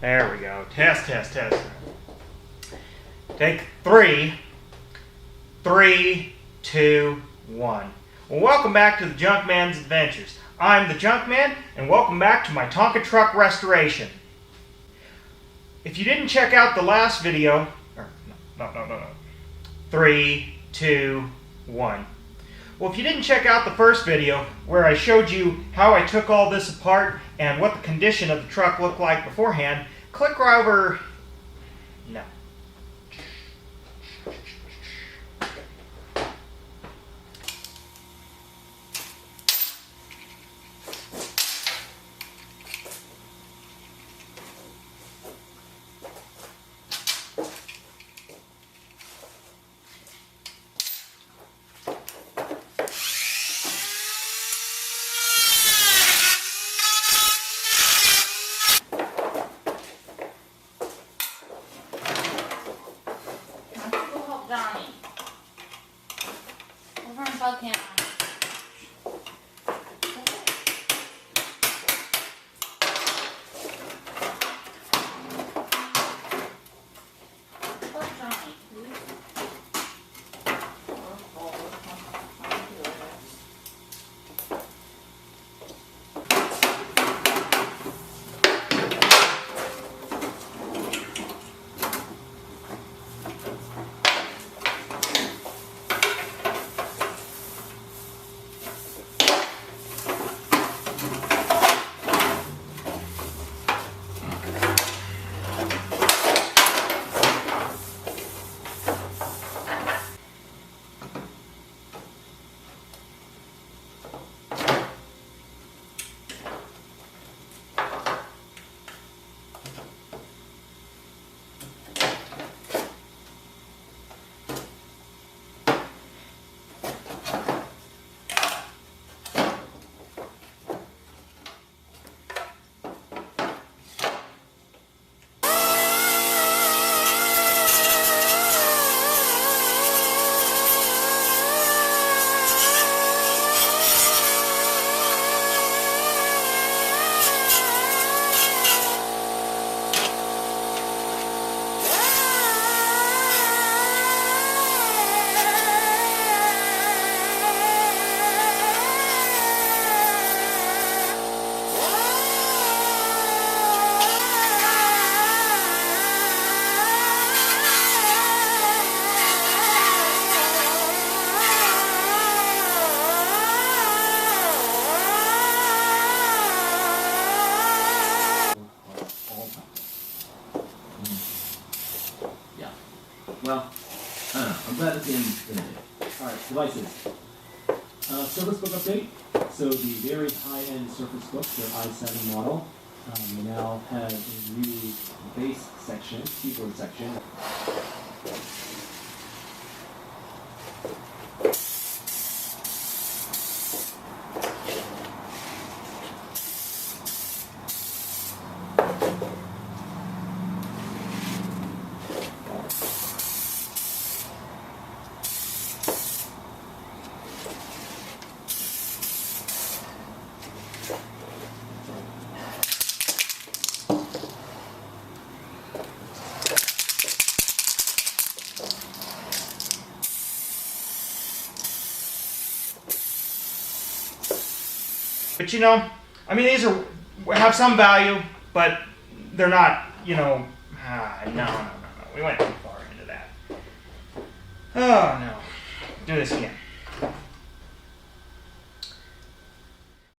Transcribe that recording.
There we go. Test, test, test. Take 3. 3, 2, 1. Well, welcome back to the Junkman's Adventures. I'm the Junkman, and welcome back to my Tonka truck restoration. If you didn't check out the last video, no. 3, 2, 1. Well, if you didn't check out the first video where I showed you how I took all this apart and what the condition of the truck looked like beforehand, click right over. No. Johnny. Over in bug camp. Well, I don't know. I'm glad at the end it's gonna do. Alright, devices. Surface book update. So the very high-end Surface book, the i7 model, now has a new bass section, keyboard section. But you know, I mean, these have some value, but they're not, you know, no. We went too far into that. Oh no. Do this again.